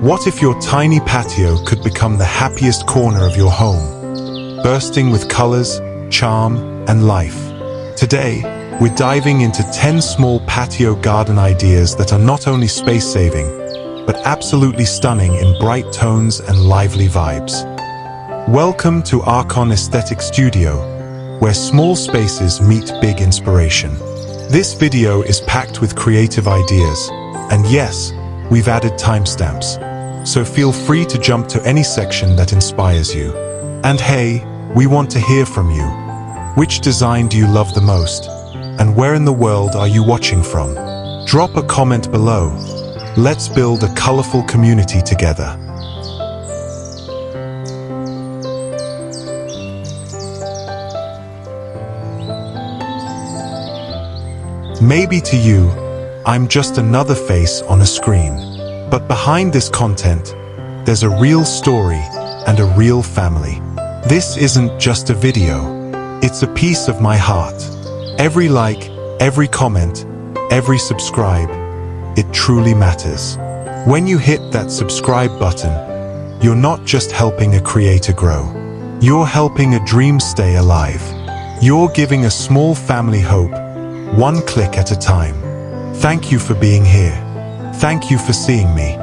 What if your tiny patio could become the happiest corner of your home, bursting with colors, charm, and life? Today, we're diving into 10 small patio garden ideas that are not only space-saving, but absolutely stunning in bright tones and lively vibes. Welcome to Archon Aesthetic Studio, where small spaces meet big inspiration. This video is packed with creative ideas, and yes, we've added timestamps, so feel free to jump to any section that inspires you. And hey, we want to hear from you. Which design do you love the most? And where in the world are you watching from? Drop a comment below. Let's build a colorful community together. Maybe to you, I'm just another face on a screen. But behind this content, there's a real story and a real family. This isn't just a video. It's a piece of my heart. Every like, every comment, every subscribe, it truly matters. When you hit that subscribe button, you're not just helping a creator grow. You're helping a dream stay alive. You're giving a small family hope, one click at a time. Thank you for being here. Thank you for seeing me.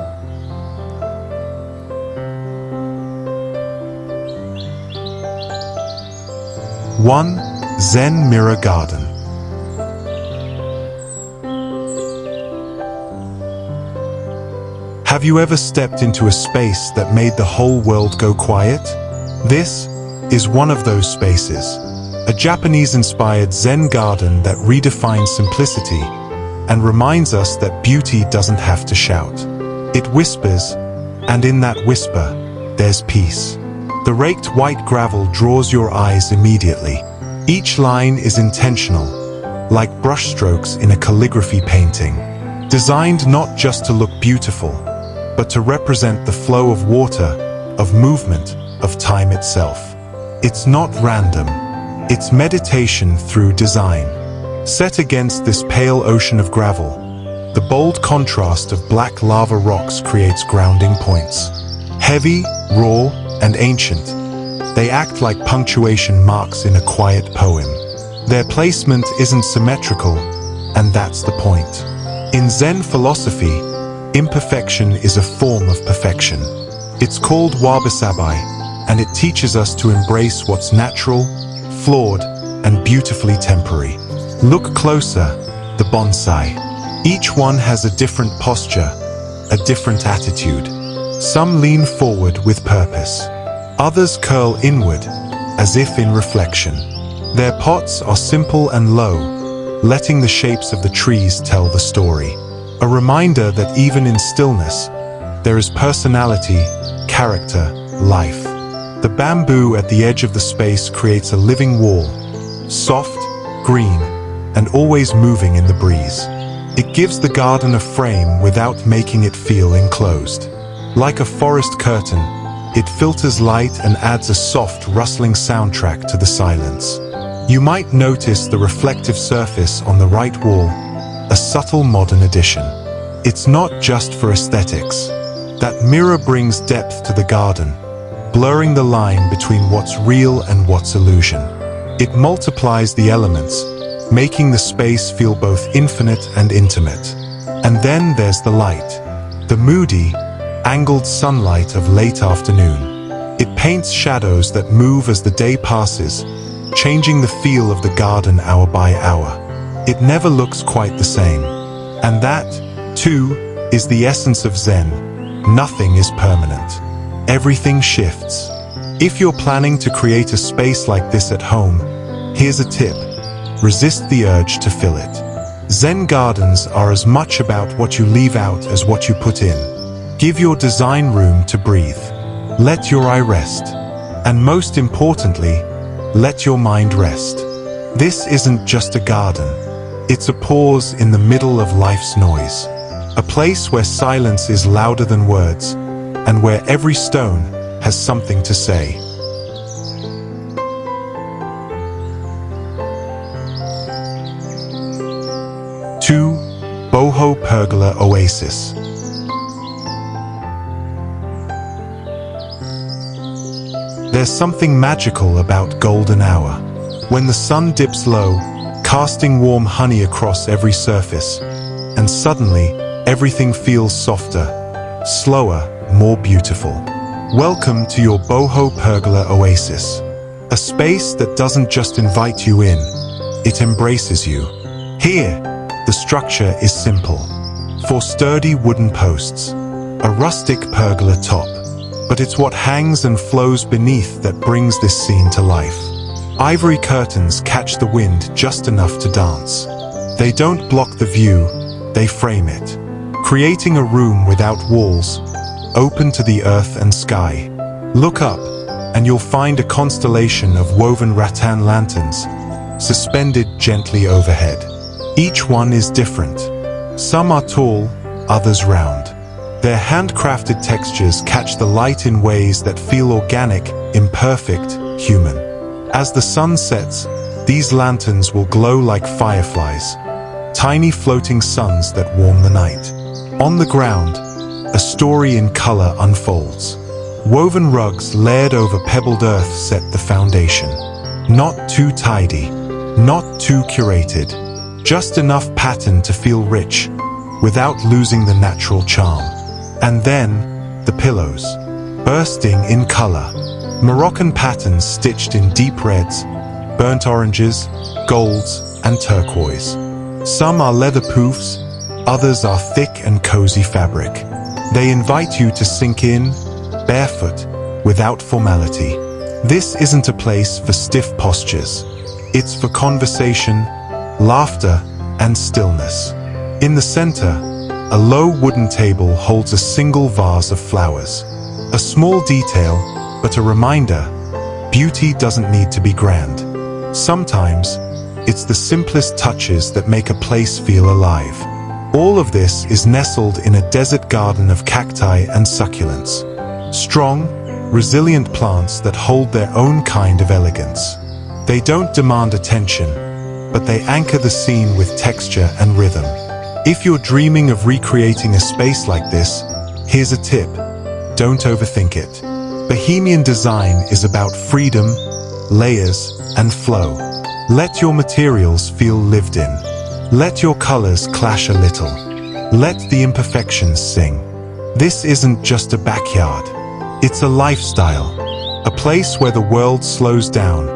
One, Zen Mirror Garden. Have you ever stepped into a space that made the whole world go quiet? This is one of those spaces. A Japanese-inspired Zen garden that redefines simplicity and reminds us that beauty doesn't have to shout. It whispers, and in that whisper, there's peace. The raked white gravel draws your eyes immediately. Each line is intentional, like brushstrokes in a calligraphy painting, designed not just to look beautiful, but to represent the flow of water, of movement, of time itself. It's not random. It's meditation through design. Set against this pale ocean of gravel, the bold contrast of black lava rocks creates grounding points. Heavy, raw, and ancient, they act like punctuation marks in a quiet poem. Their placement isn't symmetrical, and that's the point. In Zen philosophy, imperfection is a form of perfection. It's called wabi-sabi, and it teaches us to embrace what's natural, flawed, and beautifully temporary. Look closer, the bonsai. Each one has a different posture, a different attitude. Some lean forward with purpose. Others curl inward, as if in reflection. Their pots are simple and low, letting the shapes of the trees tell the story. A reminder that even in stillness, there is personality, character, life. The bamboo at the edge of the space creates a living wall, soft, green, and always moving in the breeze. It gives the garden a frame without making it feel enclosed. Like a forest curtain, it filters light and adds a soft, rustling soundtrack to the silence. You might notice the reflective surface on the right wall, a subtle modern addition. It's not just for aesthetics. That mirror brings depth to the garden, blurring the line between what's real and what's illusion. It multiplies the elements, making the space feel both infinite and intimate. And then there's the light, the moody, angled sunlight of late afternoon. It paints shadows that move as the day passes, changing the feel of the garden hour by hour. It never looks quite the same. And that, too, is the essence of Zen. Nothing is permanent. Everything shifts. If you're planning to create a space like this at home, here's a tip. Resist the urge to fill it. Zen gardens are as much about what you leave out as what you put in. Give your design room to breathe. Let your eye rest. And most importantly, let your mind rest. This isn't just a garden. It's a pause in the middle of life's noise. A place where silence is louder than words, and where every stone has something to say. 2. Boho Pergola Oasis. There's something magical about golden hour. When the sun dips low, casting warm honey across every surface, and suddenly, everything feels softer, slower, more beautiful. Welcome to your Boho Pergola Oasis. A space that doesn't just invite you in, it embraces you. Here, the structure is simple. 4 sturdy wooden posts, a rustic pergola top. But it's what hangs and flows beneath that brings this scene to life. Ivory curtains catch the wind just enough to dance. They don't block the view, they frame it, creating a room without walls, open to the earth and sky. Look up, and you'll find a constellation of woven rattan lanterns, suspended gently overhead. Each one is different. Some are tall, others round. Their handcrafted textures catch the light in ways that feel organic, imperfect, human. As the sun sets, these lanterns will glow like fireflies, tiny floating suns that warm the night. On the ground, a story in color unfolds. Woven rugs layered over pebbled earth set the foundation. Not too tidy, not too curated, just enough pattern to feel rich, without losing the natural charm. And then, the pillows, bursting in color. Moroccan patterns stitched in deep reds, burnt oranges, golds, and turquoise. Some are leather poofs, others are thick and cozy fabric. They invite you to sink in, barefoot, without formality. This isn't a place for stiff postures. It's for conversation, laughter, and stillness. In the center, a low wooden table holds a single vase of flowers. A small detail, but a reminder, beauty doesn't need to be grand. Sometimes, it's the simplest touches that make a place feel alive. All of this is nestled in a desert garden of cacti and succulents. Strong, resilient plants that hold their own kind of elegance. They don't demand attention, but they anchor the scene with texture and rhythm. If you're dreaming of recreating a space like this, here's a tip. Don't overthink it. Bohemian design is about freedom, layers, and flow. Let your materials feel lived in. Let your colors clash a little. Let the imperfections sing. This isn't just a backyard. It's a lifestyle. A place where the world slows down,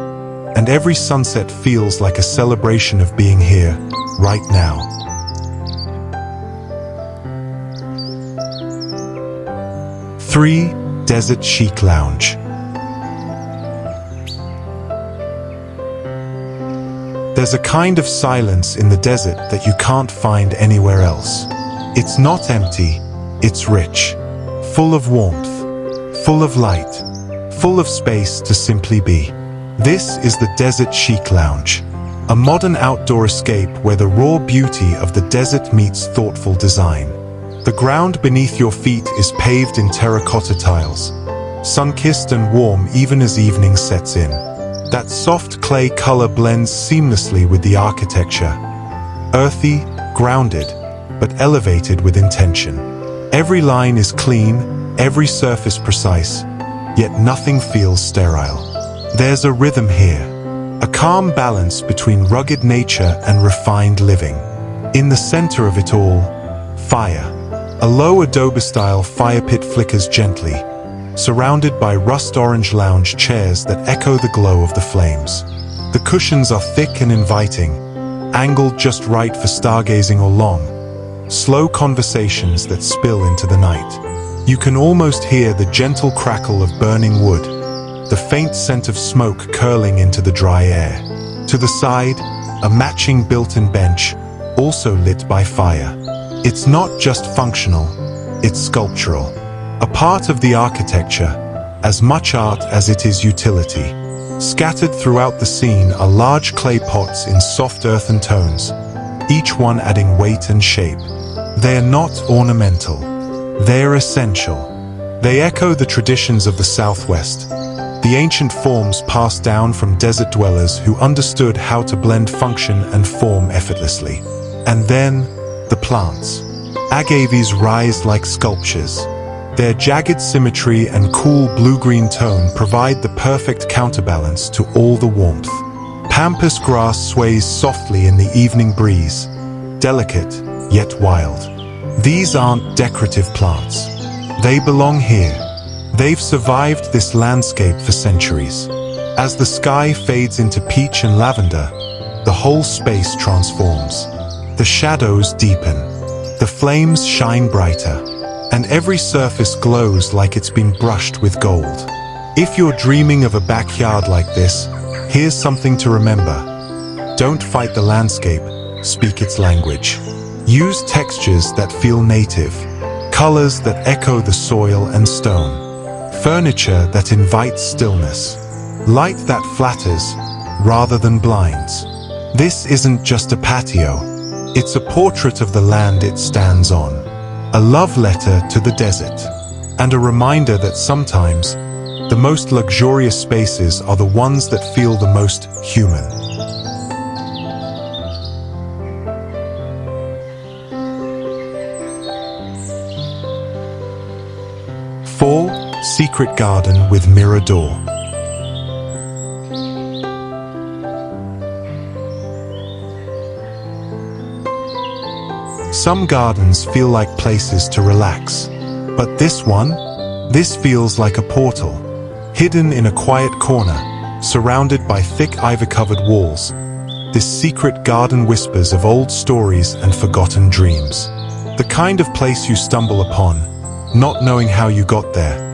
and every sunset feels like a celebration of being here, right now. 3. Desert Chic Lounge. There's a kind of silence in the desert that you can't find anywhere else. It's not empty, it's rich, full of warmth, full of light, full of space to simply be. This is the Desert Chic Lounge, a modern outdoor escape where the raw beauty of the desert meets thoughtful design. The ground beneath your feet is paved in terracotta tiles, sun-kissed and warm even as evening sets in. That soft clay color blends seamlessly with the architecture. Earthy, grounded, but elevated with intention. Every line is clean, every surface precise, yet nothing feels sterile. There's a rhythm here, a calm balance between rugged nature and refined living. In the center of it all, fire. A low adobe-style fire pit flickers gently, surrounded by rust-orange lounge chairs that echo the glow of the flames. The cushions are thick and inviting, angled just right for stargazing or long, slow conversations that spill into the night. You can almost hear the gentle crackle of burning wood, the faint scent of smoke curling into the dry air. To the side, a matching built-in bench, also lit by fire. It's not just functional, it's sculptural. A part of the architecture, as much art as it is utility. Scattered throughout the scene are large clay pots in soft earthen tones, each one adding weight and shape. They are not ornamental, they're essential. They echo the traditions of the Southwest, the ancient forms passed down from desert dwellers who understood how to blend function and form effortlessly. And then, the plants. Agaves rise like sculptures, Their jagged symmetry and cool blue-green tone provide the perfect counterbalance to all the warmth. Pampas grass sways softly in the evening breeze, delicate yet wild. These aren't decorative plants. They belong here. They've survived this landscape for centuries. As the sky fades into peach and lavender, the whole space transforms. The shadows deepen, the flames shine brighter, and every surface glows like it's been brushed with gold. If you're dreaming of a backyard like this, here's something to remember. Don't fight the landscape, speak its language. Use textures that feel native, colors that echo the soil and stone, furniture that invites stillness, light that flatters rather than blinds. This isn't just a patio, it's a portrait of the land it stands on, a love letter to the desert, and a reminder that sometimes the most luxurious spaces are the ones that feel the most human. Secret garden with mirror door. Some gardens feel like places to relax, but this feels like a portal, hidden in a quiet corner, surrounded by thick ivy-covered walls. This secret garden whispers of old stories and forgotten dreams. The kind of place you stumble upon, not knowing how you got there,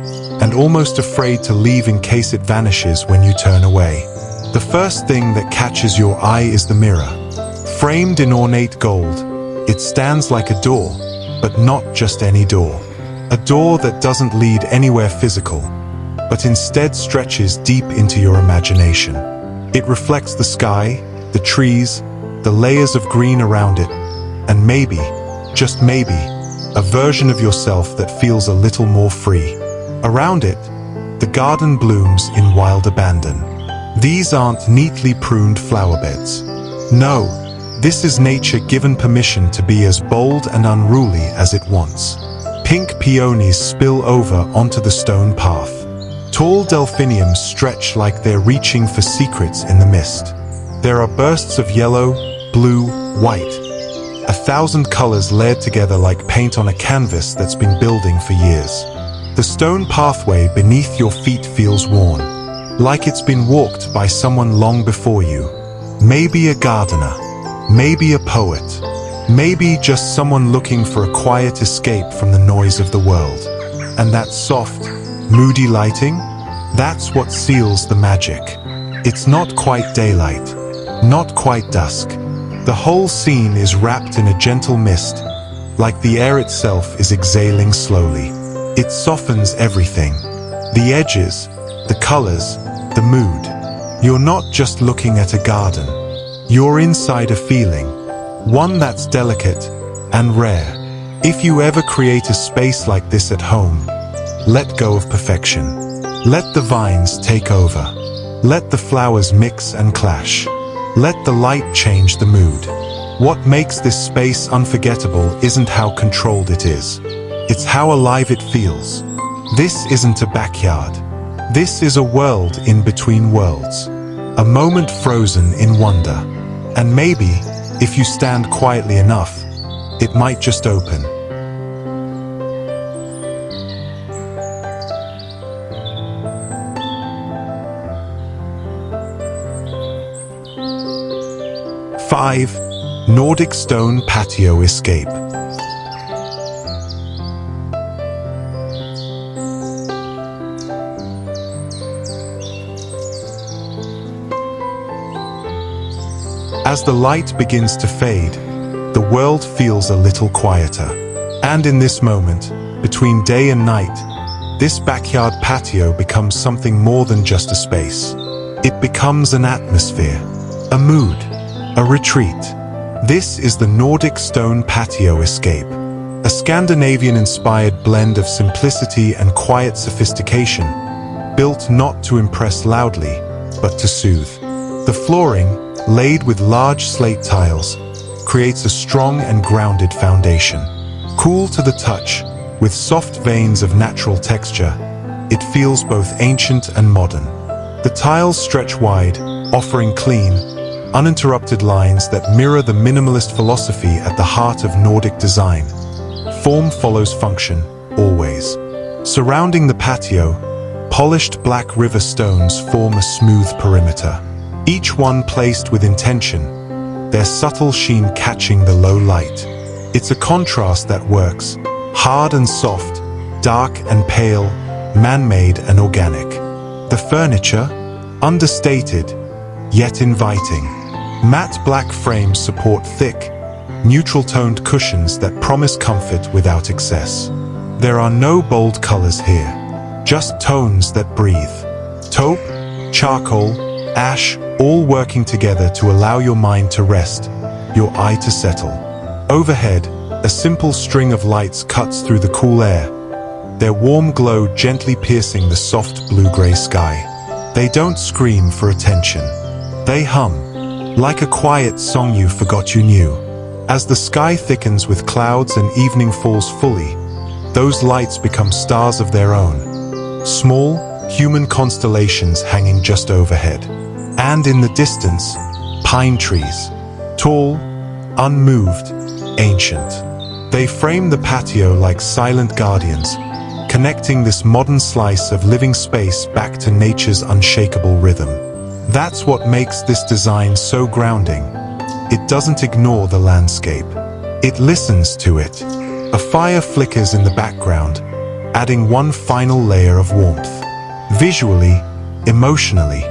and almost afraid to leave in case it vanishes when you turn away. The first thing that catches your eye is the mirror. Framed in ornate gold, it stands like a door, but not just any door. A door that doesn't lead anywhere physical, but instead stretches deep into your imagination. It reflects the sky, the trees, the layers of green around it, and maybe, just maybe, a version of yourself that feels a little more free. Around it, the garden blooms in wild abandon. These aren't neatly pruned flower beds. No, this is nature given permission to be as bold and unruly as it wants. Pink peonies spill over onto the stone path. Tall delphiniums stretch like they're reaching for secrets in the mist. There are bursts of yellow, blue, white. 1,000 colors layered together like paint on a canvas that's been building for years. The stone pathway beneath your feet feels worn, like it's been walked by someone long before you. Maybe a gardener, maybe a poet, maybe just someone looking for a quiet escape from the noise of the world. And that soft, moody lighting, that's what seals the magic. It's not quite daylight, not quite dusk. The whole scene is wrapped in a gentle mist, like the air itself is exhaling slowly. It softens everything. The edges, the colors, the mood. You're not just looking at a garden. You're inside a feeling, one that's delicate and rare. If you ever create a space like this at home, let go of perfection. Let the vines take over. Let the flowers mix and clash. Let the light change the mood. What makes this space unforgettable isn't how controlled it is. It's how alive it feels. This isn't a backyard. This is a world in between worlds. A moment frozen in wonder. And maybe, if you stand quietly enough, it might just open. Five, Nordic stone patio escape. As the light begins to fade, the world feels a little quieter. And in this moment, between day and night, this backyard patio becomes something more than just a space. It becomes an atmosphere, a mood, a retreat. This is the Nordic stone patio escape, a Scandinavian-inspired blend of simplicity and quiet sophistication, built not to impress loudly, but to soothe. The flooring, laid with large slate tiles, creates a strong and grounded foundation. Cool to the touch, with soft veins of natural texture, it feels both ancient and modern. The tiles stretch wide, offering clean, uninterrupted lines that mirror the minimalist philosophy at the heart of Nordic design. Form follows function, always. Surrounding the patio, polished black river stones form a smooth perimeter, each one placed with intention, their subtle sheen catching the low light. It's a contrast that works, hard and soft, dark and pale, man-made and organic. The furniture, understated, yet inviting. Matte black frames support thick, neutral-toned cushions that promise comfort without excess. There are no bold colors here, just tones that breathe. Taupe, charcoal, ash, all working together to allow your mind to rest, your eye to settle. Overhead, a simple string of lights cuts through the cool air, their warm glow gently piercing the soft blue-gray sky. They don't scream for attention. They hum, like a quiet song you forgot you knew. As the sky thickens with clouds and evening falls fully, those lights become stars of their own. Small, human constellations hanging just overhead. And in the distance, pine trees. Tall, unmoved, ancient. They frame the patio like silent guardians, connecting this modern slice of living space back to nature's unshakable rhythm. That's what makes this design so grounding. It doesn't ignore the landscape. It listens to it. A fire flickers in the background, adding one final layer of warmth. Visually, emotionally,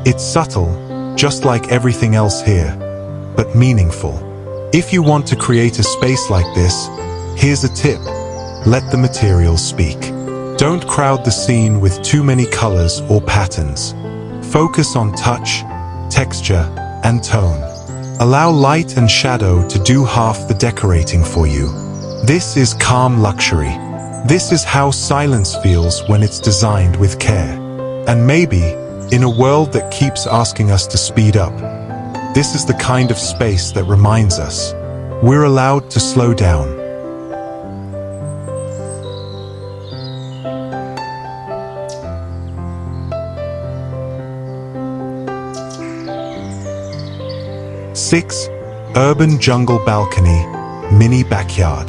it's subtle, just like everything else here, but meaningful. If you want to create a space like this, here's a tip. Let the materials speak. Don't crowd the scene with too many colors or patterns. Focus on touch, texture, and tone. Allow light and shadow to do half the decorating for you. This is calm luxury. This is how silence feels when it's designed with care. And maybe, in a world that keeps asking us to speed up, this is the kind of space that reminds us we're allowed to slow down. Six, urban jungle balcony, mini backyard.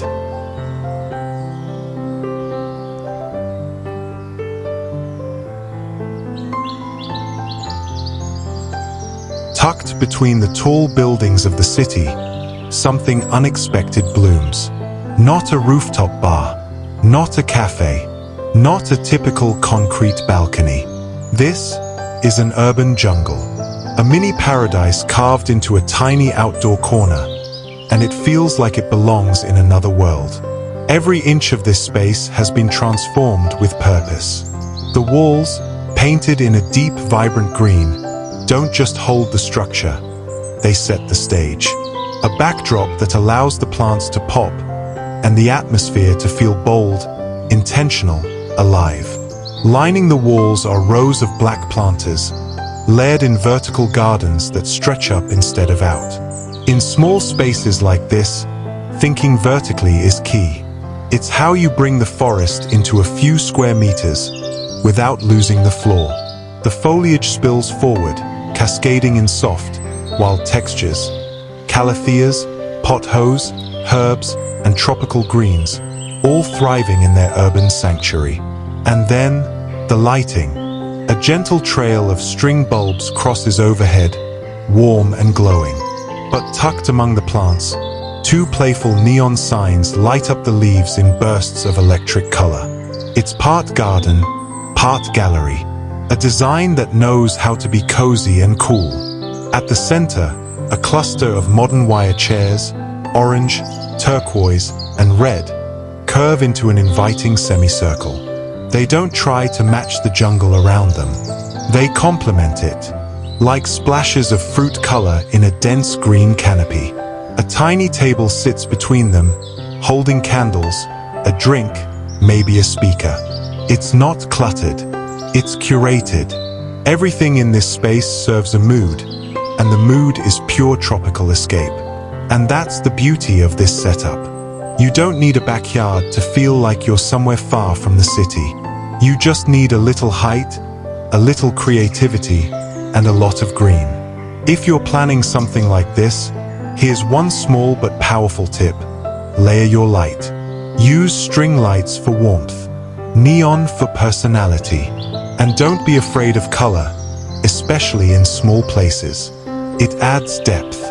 Tucked between the tall buildings of the city, something unexpected blooms. Not a rooftop bar, not a cafe, not a typical concrete balcony. This is an urban jungle. A mini paradise carved into a tiny outdoor corner, and it feels like it belongs in another world. Every inch of this space has been transformed with purpose. The walls, painted in a deep, vibrant green, don't just hold the structure, they set the stage. A backdrop that allows the plants to pop, and the atmosphere to feel bold, intentional, alive. Lining the walls are rows of black planters, layered in vertical gardens that stretch up instead of out. In small spaces like this, thinking vertically is key. It's how you bring the forest into a few square meters without losing the floor. The foliage spills forward, cascading in soft, wild textures. Calatheas, pothos, herbs, and tropical greens, all thriving in their urban sanctuary. And then, the lighting. A gentle trail of string bulbs crosses overhead, warm and glowing. But tucked among the plants, two playful neon signs light up the leaves in bursts of electric color. It's part garden, part gallery, a design that knows how to be cozy and cool. At the center, a cluster of modern wire chairs, orange, turquoise, and red, curve into an inviting semicircle. They don't try to match the jungle around them. They complement it, like splashes of fruit color in a dense green canopy. A tiny table sits between them, holding candles, a drink, maybe a speaker. It's not cluttered, it's curated. Everything in this space serves a mood, and the mood is pure tropical escape. And that's the beauty of this setup. You don't need a backyard to feel like you're somewhere far from the city. You just need a little height, a little creativity, and a lot of green. If you're planning something like this, here's one small but powerful tip. Layer your light. Use string lights for warmth, neon for personality, and don't be afraid of color, especially in small places. It adds depth.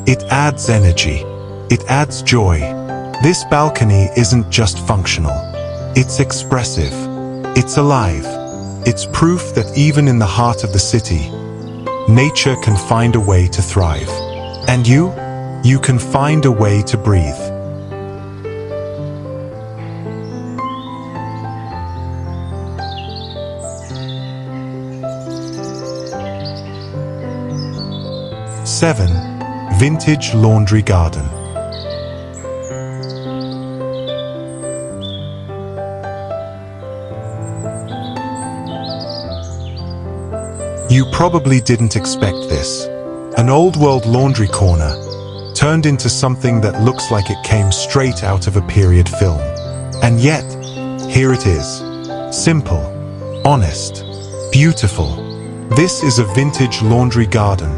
It adds energy. It adds joy. This balcony isn't just functional. It's expressive. It's alive. It's proof that even in the heart of the city, nature can find a way to thrive. And you can find a way to breathe. Seven, vintage laundry garden. You probably didn't expect this. An old-world laundry corner turned into something that looks like it came straight out of a period film. And yet, here it is. Simple, honest, beautiful. This is a vintage laundry garden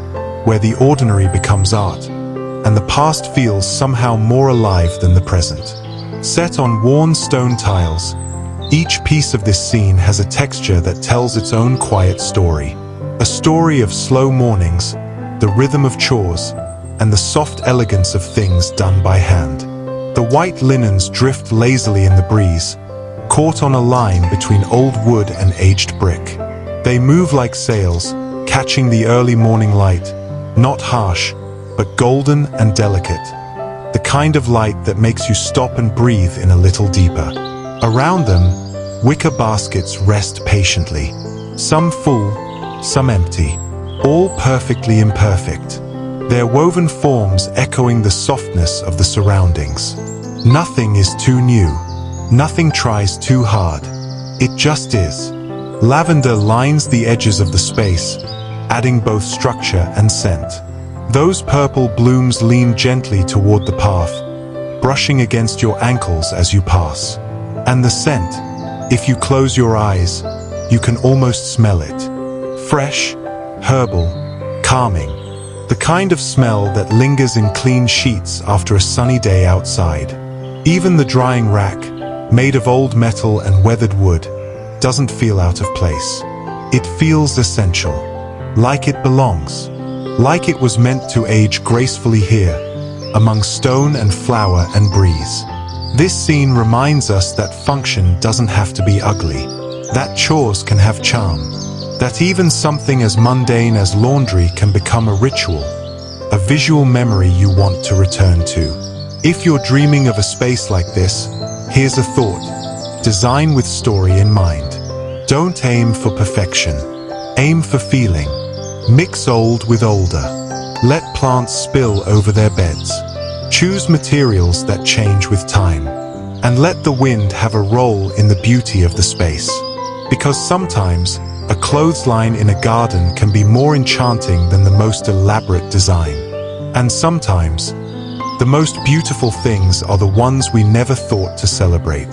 where the ordinary becomes art, and the past feels somehow more alive than the present. Set on worn stone tiles, each piece of this scene has a texture that tells its own quiet story. A story of slow mornings, the rhythm of chores, and the soft elegance of things done by hand. The white linens drift lazily in the breeze, caught on a line between old wood and aged brick. They move like sails, catching the early morning light, not harsh, but golden and delicate. The kind of light that makes you stop and breathe in a little deeper. Around them, wicker baskets rest patiently, some full, some empty, all perfectly imperfect. Their woven forms echoing the softness of the surroundings. Nothing is too new. Nothing tries too hard. It just is. Lavender lines the edges of the space, adding both structure and scent. Those purple blooms lean gently toward the path, brushing against your ankles as you pass. And the scent, if you close your eyes, you can almost smell it. Fresh, herbal, calming. The kind of smell that lingers in clean sheets after a sunny day outside. Even the drying rack, made of old metal and weathered wood, doesn't feel out of place. It feels essential, like it belongs, like it was meant to age gracefully here, among stone and flower and breeze. This scene reminds us that function doesn't have to be ugly, that chores can have charm, that even something as mundane as laundry can become a ritual, a visual memory you want to return to. If you're dreaming of a space like this, here's a thought. Design with story in mind. Don't aim for perfection. Aim for feeling. Mix old with older. Let plants spill over their beds. Choose materials that change with time. And let the wind have a role in the beauty of the space. Because sometimes, a clothesline in a garden can be more enchanting than the most elaborate design. And sometimes, the most beautiful things are the ones we never thought to celebrate.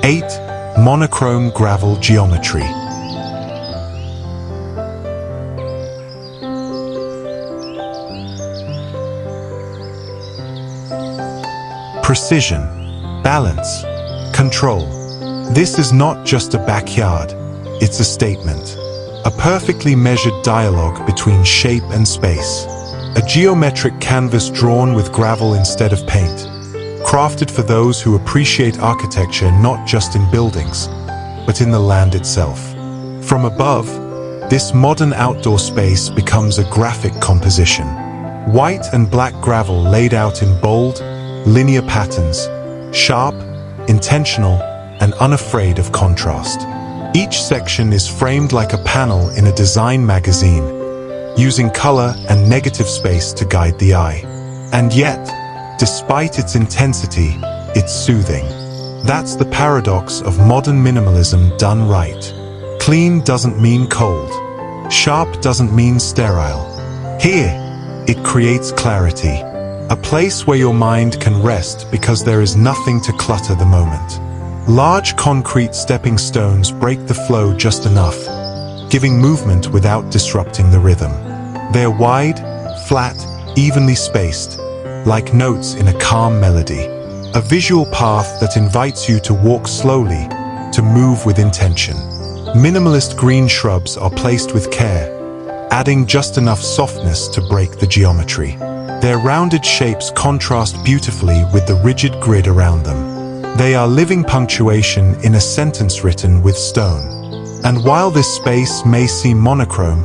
Eight, monochrome gravel geometry. Precision, balance, control. This is not just a backyard, it's a statement. A perfectly measured dialogue between shape and space. A geometric canvas drawn with gravel instead of paint. Crafted for those who appreciate architecture not just in buildings, but in the land itself. From above, this modern outdoor space becomes a graphic composition. White and black gravel laid out in bold, linear patterns, sharp, intentional, and unafraid of contrast. Each section is framed like a panel in a design magazine, using color and negative space to guide the eye. And yet, despite its intensity, it's soothing. That's the paradox of modern minimalism done right. Clean doesn't mean cold. Sharp doesn't mean sterile. Here, it creates clarity. A place where your mind can rest because there is nothing to clutter the moment. Large concrete stepping stones break the flow just enough, giving movement without disrupting the rhythm. They're wide, flat, evenly spaced, like notes in a calm melody. A visual path that invites you to walk slowly, to move with intention. Minimalist green shrubs are placed with care, adding just enough softness to break the geometry. Their rounded shapes contrast beautifully with the rigid grid around them. They are living punctuation in a sentence written with stone. And while this space may seem monochrome,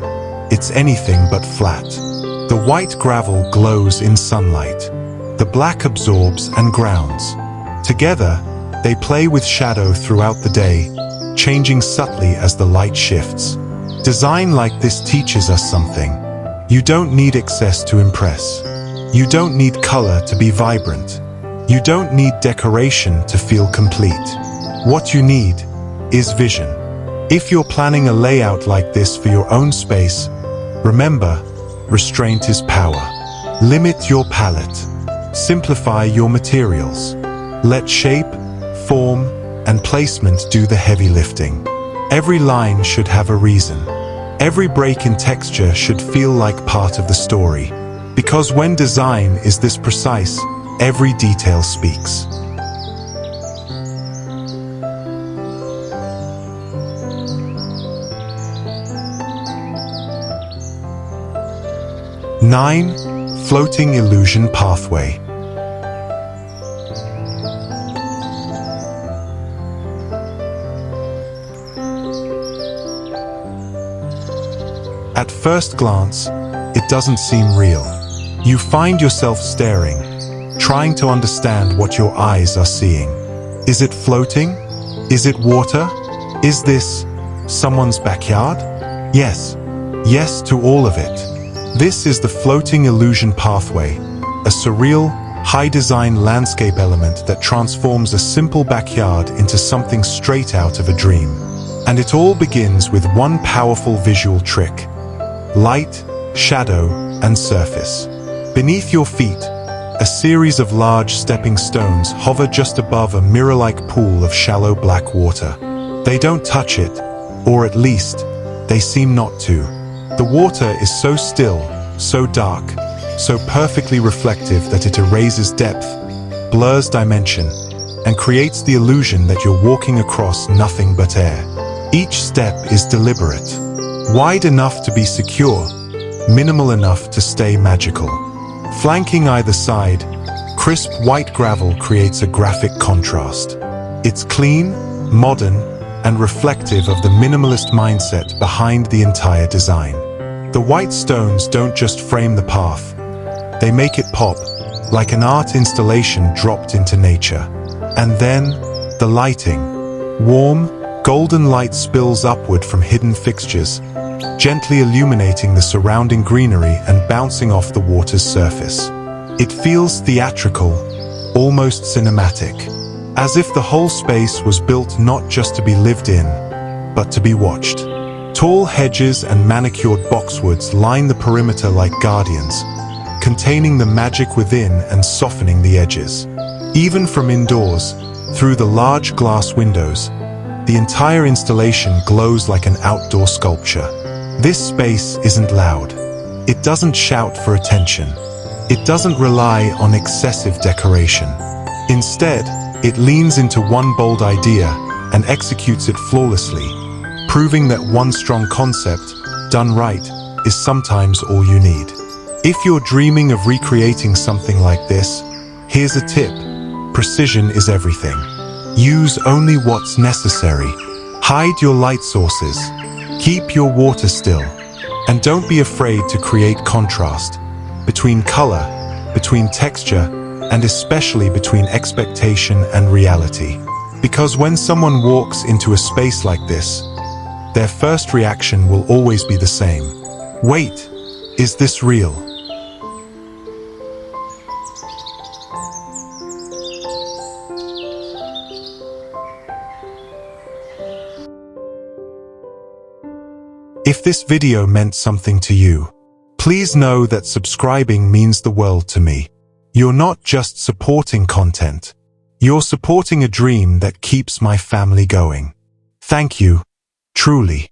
it's anything but flat. The white gravel glows in sunlight. The black absorbs and grounds. Together, they play with shadow throughout the day, changing subtly as the light shifts. Design like this teaches us something. You don't need excess to impress. You don't need color to be vibrant. You don't need decoration to feel complete. What you need is vision. If you're planning a layout like this for your own space, remember, restraint is power. Limit your palette. Simplify your materials. Let shape, form, and placement do the heavy lifting. Every line should have a reason. Every break in texture should feel like part of the story. Because when design is this precise, every detail speaks. Nine, floating illusion pathway. At first glance, it doesn't seem real. You find yourself staring, trying to understand what your eyes are seeing. Is it floating? Is it water? Is this someone's backyard? Yes. Yes to all of it. This is the floating illusion pathway, a surreal, high-design landscape element that transforms a simple backyard into something straight out of a dream. And it all begins with one powerful visual trick: light, shadow, and surface. Beneath your feet, a series of large stepping stones hover just above a mirror-like pool of shallow black water. They don't touch it, or at least, they seem not to. The water is so still, so dark, so perfectly reflective that it erases depth, blurs dimension, and creates the illusion that you're walking across nothing but air. Each step is deliberate, wide enough to be secure, minimal enough to stay magical. Flanking either side, crisp white gravel creates a graphic contrast. It's clean, modern, and reflective of the minimalist mindset behind the entire design. The white stones don't just frame the path, they make it pop, like an art installation dropped into nature. And then, the lighting. Warm, golden light spills upward from hidden fixtures, gently illuminating the surrounding greenery and bouncing off the water's surface. It feels theatrical, almost cinematic, as if the whole space was built not just to be lived in, but to be watched. Tall hedges and manicured boxwoods line the perimeter like guardians, containing the magic within and softening the edges. Even from indoors, through the large glass windows, the entire installation glows like an outdoor sculpture. This space isn't loud. It doesn't shout for attention. It doesn't rely on excessive decoration. Instead, it leans into one bold idea and executes it flawlessly, proving that one strong concept, done right, is sometimes all you need. If you're dreaming of recreating something like this, here's a tip: precision is everything. Use only what's necessary. Hide your light sources. Keep your water still. And don't be afraid to create contrast between color, between texture, and especially between expectation and reality. Because when someone walks into a space like this, their first reaction will always be the same. Wait, is this real? If this video meant something to you, please know that subscribing means the world to me. You're not just supporting content. You're supporting a dream that keeps my family going. Thank you, truly.